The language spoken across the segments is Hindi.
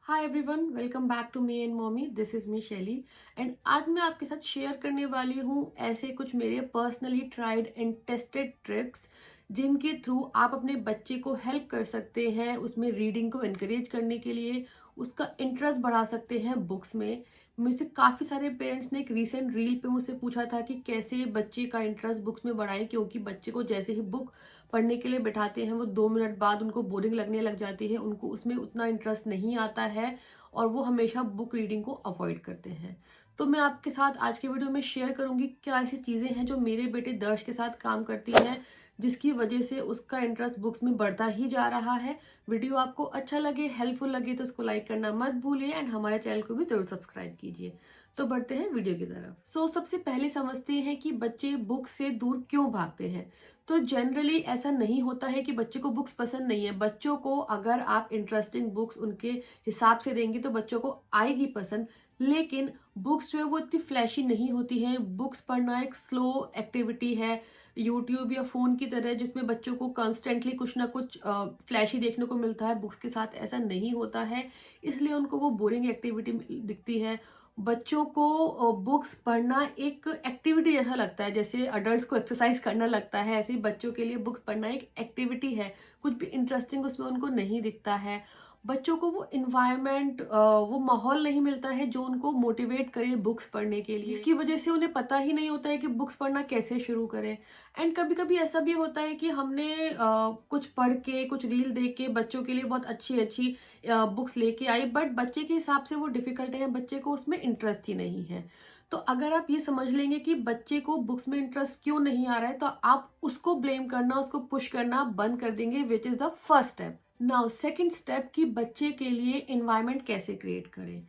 Hi everyone, welcome back to me and mommy. This is me Shaili and आज मैं आपके साथ शेयर करने वाली हूँ ऐसे कुछ मेरे personally tried and tested tricks जिनके थ्रू आप अपने बच्चे को हेल्प कर सकते हैं, उसमें रीडिंग को एनकरेज करने के लिए उसका इंटरेस्ट बढ़ा सकते हैं बुक्स में। मुझसे काफ़ी सारे पेरेंट्स ने एक रीसेंट रील पे मुझसे पूछा था कि कैसे बच्चे का इंटरेस्ट बुक्स में बढ़ाएं, क्योंकि बच्चे को जैसे ही बुक पढ़ने के लिए बैठाते हैं वो 2 मिनट बाद उनको बोरिंग लगने लग जाती है, उनको उसमें उतना इंटरेस्ट नहीं आता है और वो हमेशा बुक रीडिंग को अवॉइड करते हैं। तो मैं आपके साथ आज के वीडियो में शेयर करूंगी क्या ऐसी चीज़ें हैं जो मेरे बेटे दर्श के साथ काम करती हैं, जिसकी वजह से उसका इंटरेस्ट बुक्स में बढ़ता ही जा रहा है। वीडियो आपको अच्छा लगे, हेल्पफुल लगे तो इसको लाइक करना मत भूलिए एंड हमारे चैनल को भी जरूर सब्सक्राइब कीजिए। तो बढ़ते हैं वीडियो की तरफ। सबसे पहले समझते हैं कि बच्चे बुक से दूर क्यों भागते हैं। तो जनरली ऐसा नहीं होता है कि बच्चे को बुक्स पसंद नहीं है। बच्चों को अगर आप इंटरेस्टिंग बुक्स उनके हिसाब से देंगे तो बच्चों को आएगी पसंद, लेकिन बुक्स जो है वो इतनी फ्लैशी नहीं होती है। बुक्स पढ़ना एक स्लो एक्टिविटी है, यूट्यूब या फोन की तरह जिसमें बच्चों को कॉन्स्टेंटली कुछ ना कुछ फ्लैशी देखने को मिलता है। बुक्स के साथ ऐसा नहीं होता है, इसलिए उनको वो बोरिंग एक्टिविटी दिखती है। बच्चों को बुक्स पढ़ना एक एक्टिविटी जैसा लगता है, जैसे अडल्ट्स को एक्सरसाइज करना लगता है, ऐसे ही बच्चों के लिए बुक्स पढ़ना एक एक्टिविटी है। कुछ भी इंटरेस्टिंग उसमें उनको नहीं दिखता है। बच्चों को वो इन्वायरमेंट, वो माहौल नहीं मिलता है जो उनको मोटिवेट करे बुक्स पढ़ने के लिए, जिसकी वजह से उन्हें पता ही नहीं होता है कि बुक्स पढ़ना कैसे शुरू करें। एंड कभी कभी ऐसा भी होता है कि हमने कुछ पढ़ के, कुछ रील देख के बच्चों के लिए बहुत अच्छी अच्छी बुक्स लेके आई, बट बच्चे के हिसाब से वो डिफिकल्ट है, बच्चे को उसमें इंटरेस्ट ही नहीं है। तो अगर आप ये समझ लेंगे कि बच्चे को बुक्स में इंटरेस्ट क्यों नहीं आ रहा है, तो आप उसको ब्लेम करना, उसको पुश करना बंद कर देंगे, which is the first step. Now second step कि बच्चे के लिए इन्वायरमेंट कैसे क्रिएट करें।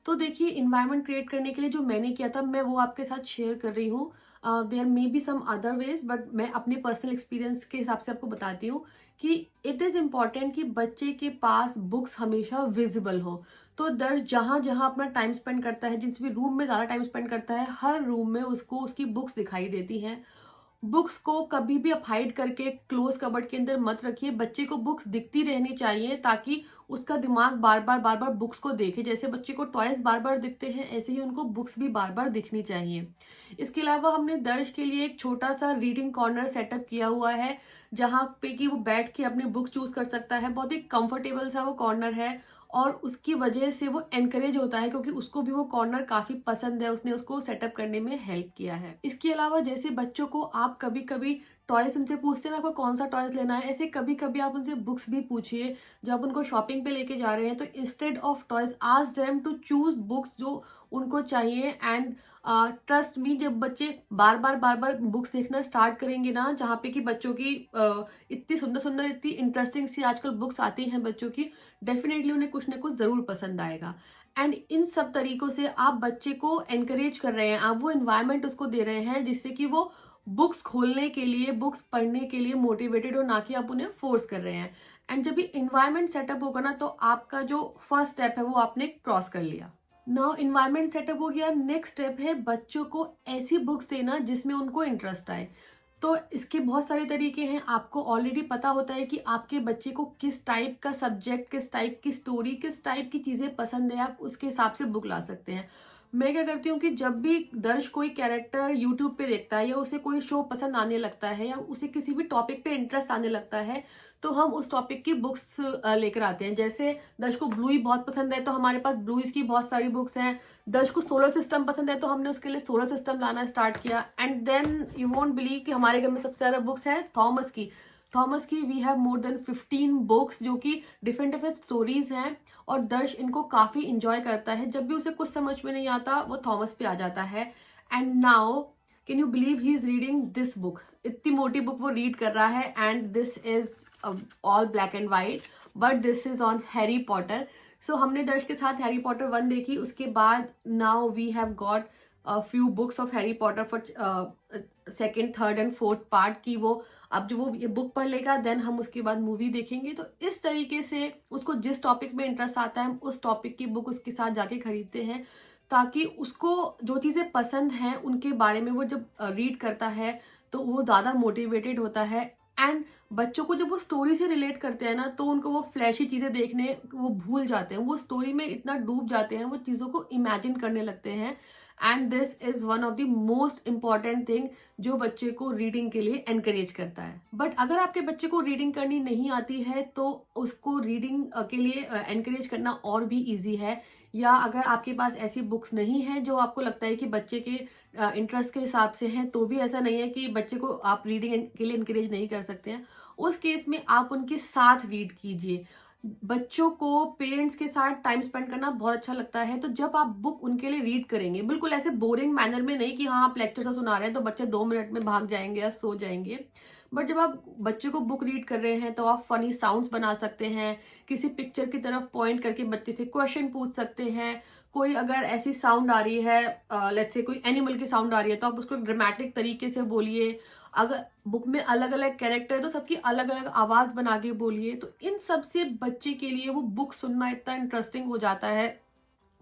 तो देखिए, इन्वायरमेंट क्रिएट करने के लिए जो मैंने किया था मैं वो आपके साथ शेयर कर रही हूँ। There may be some other ways, but मैं अपने पर्सनल एक्सपीरियंस के हिसाब से आपको बताती हूँ कि इट इज इम्पॉर्टेंट कि बच्चे के पास बुक्स हमेशा विजिबल हो। तो दर्ज जहां जहां अपना टाइम स्पेंड करता है, जिस भी रूम में ज्यादा टाइम स्पेंड करता है, हर रूम में उसको उसकी बुक्स दिखाई देती हैं। बुक्स को कभी भी आप हाइड करके क्लोज कबर्ड के अंदर मत रखिए। बच्चे को बुक्स दिखती रहनी चाहिए ताकि उसका दिमाग बार बार बुक्स को देखे। जैसे बच्चे को टॉयज बार बार दिखते हैं, ऐसे ही उनको बुक्स भी बार बार दिखनी चाहिए। इसके अलावा हमने दर्श के लिए एक छोटा सा रीडिंग कॉर्नर सेटअप किया हुआ है, जहाँ पे कि वो बैठ के अपनी बुक चूज कर सकता है। बहुत ही कंफर्टेबल सा वो कॉर्नर है और उसकी वजह से वो एनकरेज होता है, क्योंकि उसको भी वो कॉर्नर काफी पसंद है, उसने उसको सेटअप करने में हेल्प किया है। इसके अलावा जैसे बच्चों को आप कभी कभी टॉयज उनसे पूछते हैं ना, आपको कौन सा टॉयज लेना है, ऐसे कभी कभी आप उनसे बुक्स भी पूछिए। जब उनको शॉपिंग पे लेके जा रहे हैं तो instead of toys ask them to choose books जो उनको चाहिए। एंड ट्रस्ट मी, जब बच्चे बार बार बुक्स देखना स्टार्ट करेंगे ना, जहाँ पे कि बच्चों की इतनी सुंदर सुंदर, इतनी इंटरेस्टिंग सी आजकल बुक्स आती हैं बच्चों की, डेफिनेटली उन्हें कुछ ना कुछ जरूर पसंद आएगा। एंड इन सब तरीकों से आप बच्चे को एनकरेज कर रहे हैं, आप वो इन्वायरमेंट उसको दे रहे हैं जिससे कि वो बुक्स खोलने के लिए, बुक्स पढ़ने के लिए मोटिवेटेड हो, ना कि आप उन्हें फोर्स कर रहे हैं। एंड जब ये इन्वायरमेंट सेटअप होगा ना, तो आपका जो फर्स्ट स्टेप है वो आपने क्रॉस कर लिया। नाउ इन्वायरमेंट सेटअप हो गया, नेक्स्ट स्टेप है बच्चों को ऐसी बुक्स देना जिसमें उनको इंटरेस्ट आए। तो इसके बहुत सारे तरीके हैं। आपको ऑलरेडी पता होता है कि आपके बच्चे को किस टाइप का सब्जेक्ट, किस टाइप की स्टोरी, किस टाइप की चीजें पसंद है, आप उसके हिसाब से बुक ला सकते हैं। मैं क्या करती हूँ कि जब भी दर्श कोई कैरेक्टर यूट्यूब पे देखता है या उसे कोई शो पसंद आने लगता है या उसे किसी भी टॉपिक पे इंटरेस्ट आने लगता है, तो हम उस टॉपिक की बुक्स लेकर आते हैं। जैसे दर्श को ब्लूई बहुत पसंद है तो हमारे पास ब्लूइज की बहुत सारी बुक्स हैं। दर्श को सोलर सिस्टम पसंद है तो हमने उसके लिए सोलर सिस्टम लाना स्टार्ट किया। And then you won't believe कि हमारे घर में सबसे ज्यादा बुक्स हैं थॉमस की we have more than 15 books, जो कि डिफरेंट डिफरेंट स्टोरीज हैं। और दर्श इनको काफी इंजॉय करता है। जब भी उसे कुछ समझ में नहीं आता वो थॉमस पे आ जाता है। And now can you believe he is reading this book. इतनी मोटी बुक वो रीड कर रहा है and this is all black and white, but this is on Harry Potter. So हमने दर्श के साथ हैरी पॉटर 1 देखी, उसके बाद now we have got few books of Harry Potter for second, third and fourth part की। वो अब जो वो ये बुक पढ़ लेगा, देन हम उसके बाद मूवी देखेंगे। तो इस तरीके से उसको जिस टॉपिक में इंटरेस्ट आता है हम उस टॉपिक की बुक उसके साथ जाके खरीदते हैं, ताकि उसको जो चीजें पसंद हैं उनके बारे में वो जब रीड करता है तो वो ज्यादा मोटिवेटेड होता है एंड बच्चों को जब वो स्टोरी से रिलेट करते हैं ना, तो उनको वो फ्लैशी चीज़ें देखने वो भूल जाते हैं, वो स्टोरी में इतना डूब जाते हैं, वो चीज़ों को इमेजिन करने लगते हैं। And this is one of the most important thing जो बच्चे को रीडिंग के लिए एनकरेज करता है। बट अगर आपके बच्चे को रीडिंग करनी नहीं आती है तो उसको रीडिंग के लिए एनकरेज करना और भी ईजी है। या अगर आपके पास ऐसी बुक्स नहीं है जो आपको लगता है कि बच्चे के इंटरेस्ट के हिसाब से हैं, तो भी ऐसा नहीं है कि बच्चे को आप रीडिंग के लिए इनकरेज नहीं कर सकते हैं। उस केस में आप उनके साथ रीड कीजिए। बच्चों को पेरेंट्स के साथ टाइम स्पेंड करना बहुत अच्छा लगता है, तो जब आप बुक उनके लिए रीड करेंगे, बिल्कुल ऐसे बोरिंग मैनर में नहीं कि हाँ आप लेक्चर सा सुना रहे हैं तो बच्चे 2 मिनट में भाग जाएंगे या सो जाएंगे। बट जब आप बच्चे को बुक रीड कर रहे हैं तो आप फनी साउंड्स बना सकते हैं, किसी पिक्चर की तरफ पॉइंट करके बच्चे से क्वेश्चन पूछ सकते हैं। कोई अगर ऐसी साउंड आ रही है, लेट्स से कोई एनिमल की साउंड आ रही है, तो आप उसको ड्रामेटिक तरीके से बोलिए। अगर बुक में अलग अलग कैरेक्टर है तो सबकी अलग अलग आवाज बना के बोलिए। तो इन सब से बच्चे के लिए वो बुक सुनना इतना इंटरेस्टिंग हो जाता है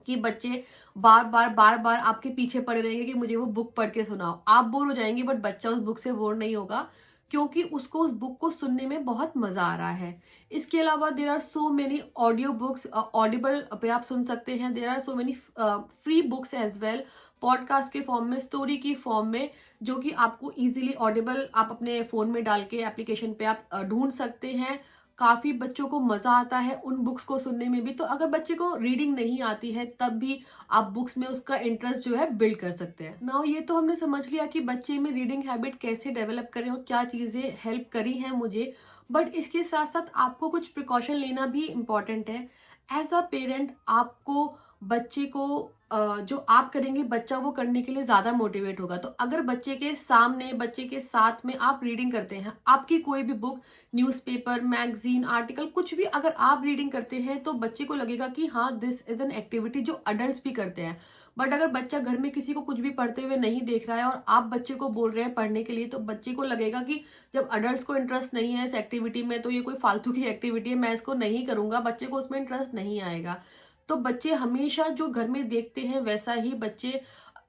कि बच्चे बार बार आपके पीछे पड़े रहेंगे कि मुझे वो बुक पढ़ के सुनाओ। आप बोर हो जाएंगे बट बच्चा उस बुक से बोर नहीं होगा, क्योंकि उसको उस बुक को सुनने में बहुत मजा आ रहा है। इसके अलावा there are so many audio books, Audible पे आप सुन सकते हैं। There are so many free books as well, podcast के फॉर्म में, स्टोरी की फॉर्म में, जो कि आपको इजीली ऑडिबल आप अपने फोन में डाल के एप्लीकेशन पे आप ढूंढ सकते हैं। काफी बच्चों को मजा आता है उन बुक्स को सुनने में भी। तो अगर बच्चे को रीडिंग नहीं आती है तब भी आप बुक्स में उसका इंटरेस्ट जो है बिल्ड कर सकते हैं। नाउ ये तो हमने समझ लिया कि बच्चे में रीडिंग हैबिट कैसे डेवलप करें और क्या चीजें हेल्प करी हैं मुझे। बट इसके साथ साथ आपको कुछ प्रिकॉशन लेना भी इम्पॉर्टेंट है। एज अ पेरेंट आपको बच्चे को जो आप करेंगे बच्चा वो करने के लिए ज्यादा मोटिवेट होगा। तो अगर बच्चे के सामने, बच्चे के साथ में आप रीडिंग करते हैं, आपकी कोई भी बुक, न्यूज़पेपर, मैगजीन, आर्टिकल, कुछ भी अगर आप रीडिंग करते हैं तो बच्चे को लगेगा कि हाँ दिस इज एन एक्टिविटी जो अडल्ट भी करते हैं। बट अगर बच्चा घर में किसी को कुछ भी पढ़ते हुए नहीं देख रहा है और आप बच्चे को बोल रहे हैं पढ़ने के लिए, तो बच्चे को लगेगा कि जब अडल्ट को इंटरेस्ट नहीं है इस एक्टिविटी में तो ये कोई फालतू की एक्टिविटी है, मैं इसको नहीं करूंगा, बच्चे को उसमें इंटरेस्ट नहीं आएगा। तो बच्चे हमेशा जो घर में देखते हैं वैसा ही बच्चे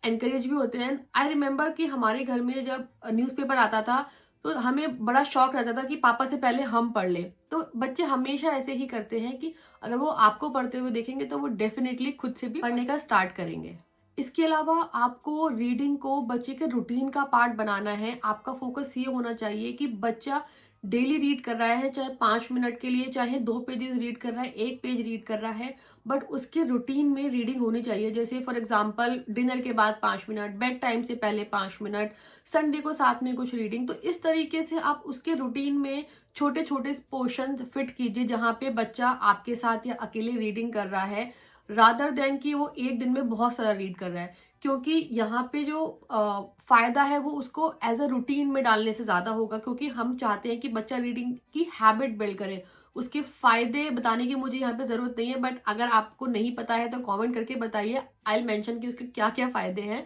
एनकरेज भी होते हैं। आई रिमेम्बर कि हमारे घर में जब न्यूज़पेपर आता था तो हमें बड़ा शौक रहता था कि पापा से पहले हम पढ़ लें। तो बच्चे हमेशा ऐसे ही करते हैं कि अगर वो आपको पढ़ते हुए देखेंगे तो वो डेफिनेटली खुद से भी पढ़ने का स्टार्ट करेंगे। इसके अलावा आपको रीडिंग को बच्चे के रूटीन का पार्ट बनाना है। आपका फोकस ये होना चाहिए कि बच्चा डेली रीड कर रहा है, चाहे 5 मिनट के लिए, चाहे 2 पेजेस रीड कर रहा है, 1 पेज रीड कर रहा है, बट उसके रूटीन में रीडिंग होनी चाहिए। जैसे फॉर एग्जाम्पल डिनर के बाद 5 मिनट, बेड टाइम से पहले 5 मिनट, संडे को साथ में कुछ रीडिंग। तो इस तरीके से आप उसके रूटीन में छोटे छोटे पोर्शन फिट कीजिए जहां पे बच्चा आपके साथ या अकेले रीडिंग कर रहा है, रादर देन कि वो एक दिन में बहुत सारा रीड कर रहा है। क्योंकि यहाँ पे जो फायदा है वो उसको एज अ रूटीन में डालने से ज्यादा होगा, क्योंकि हम चाहते हैं कि बच्चा रीडिंग की हैबिट बिल्ड करे। उसके फायदे बताने की मुझे यहाँ पे जरूरत नहीं है, बट अगर आपको नहीं पता है तो कमेंट करके बताइए, आई विल मेंशन कि उसके क्या क्या फायदे हैं।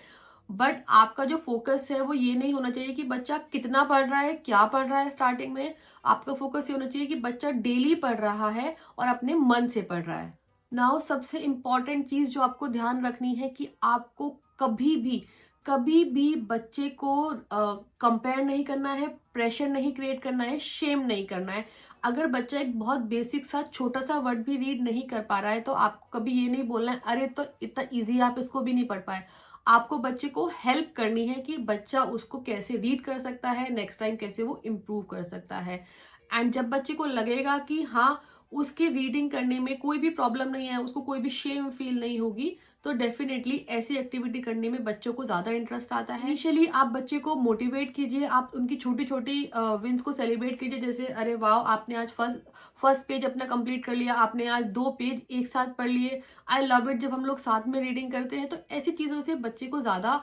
बट आपका जो फोकस है वो ये नहीं होना चाहिए कि बच्चा कितना पढ़ रहा है, क्या पढ़ रहा है स्टार्टिंग में। आपका फोकस ये होना चाहिए कि बच्चा डेली पढ़ रहा है और अपने मन से पढ़ रहा है। नाउ सबसे इंपॉर्टेंट चीज जो आपको ध्यान रखनी है कि आपको कभी भी बच्चे को कंपेयर नहीं करना है, प्रेशर नहीं क्रिएट करना है, शेम नहीं करना है। अगर बच्चा एक बहुत बेसिक सा छोटा सा वर्ड भी रीड नहीं कर पा रहा है तो आपको कभी ये नहीं बोलना है अरे तो इतना इजी आप इसको भी नहीं पढ़ पाए। आपको बच्चे को हेल्प करनी है कि बच्चा उसको कैसे रीड कर सकता है, नेक्स्ट टाइम कैसे वो इम्प्रूव कर सकता है। एंड जब बच्चे को लगेगा कि हाँ उसके रीडिंग करने में कोई भी प्रॉब्लम नहीं है, उसको कोई भी शेम फील नहीं होगी, तो डेफिनेटली ऐसी एक्टिविटी करने में बच्चों को ज्यादा इंटरेस्ट आता है। इनिशियली आप बच्चे को मोटिवेट कीजिए, आप उनकी छोटी छोटी विंस को सेलिब्रेट कीजिए। जैसे अरे वाह आपने आज फर्स्ट पेज अपना कंप्लीट कर लिया, आपने आज 2 पेज एक साथ पढ़ लिए, आई लव इट। जब हम लोग साथ में रीडिंग करते हैं तो ऐसी चीजों से बच्चे को ज्यादा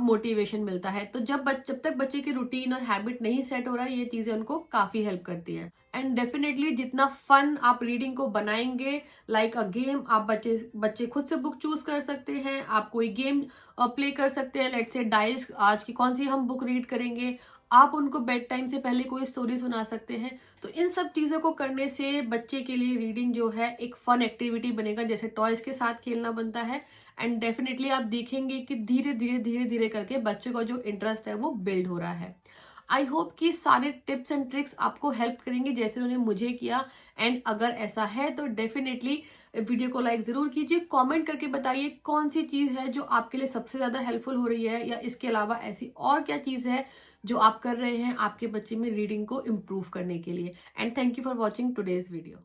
मोटिवेशन मिलता है। तो जब तक बच्चे की रूटीन और हैबिट नहीं सेट हो रहा है, ये चीजें उनको काफी हेल्प करती है। एंड डेफिनेटली जितना फन आप रीडिंग को बनाएंगे लाइक अ गेम, आप बच्चे खुद से बुक चूज कर सकते हैं, आप कोई गेम प्ले कर सकते हैं। लेट्स से डाइस, आज की कौन सी हम बुक रीड करेंगे, आप उनको बेड टाइम से पहले कोई स्टोरी सुना सकते हैं। तो इन सब चीजों को करने से बच्चे के लिए रीडिंग जो है एक फन एक्टिविटी बनेगा, जैसे टॉयज के साथ खेलना बनता है। एंड डेफिनेटली आप देखेंगे कि धीरे धीरे करके बच्चों का जो इंटरेस्ट है वो बिल्ड हो रहा है। आई होप कि सारे टिप्स एंड ट्रिक्स आपको हेल्प करेंगे जैसे उन्होंने मुझे किया। एंड अगर ऐसा है तो डेफिनेटली वीडियो को लाइक जरूर कीजिए, कमेंट करके बताइए कौन सी चीज है जो आपके लिए सबसे ज्यादा हेल्पफुल हो रही है, या इसके अलावा ऐसी और क्या चीज है जो आप कर रहे हैं आपके बच्चे में रीडिंग को इम्प्रूव करने के लिए। And thank you for watching today's video.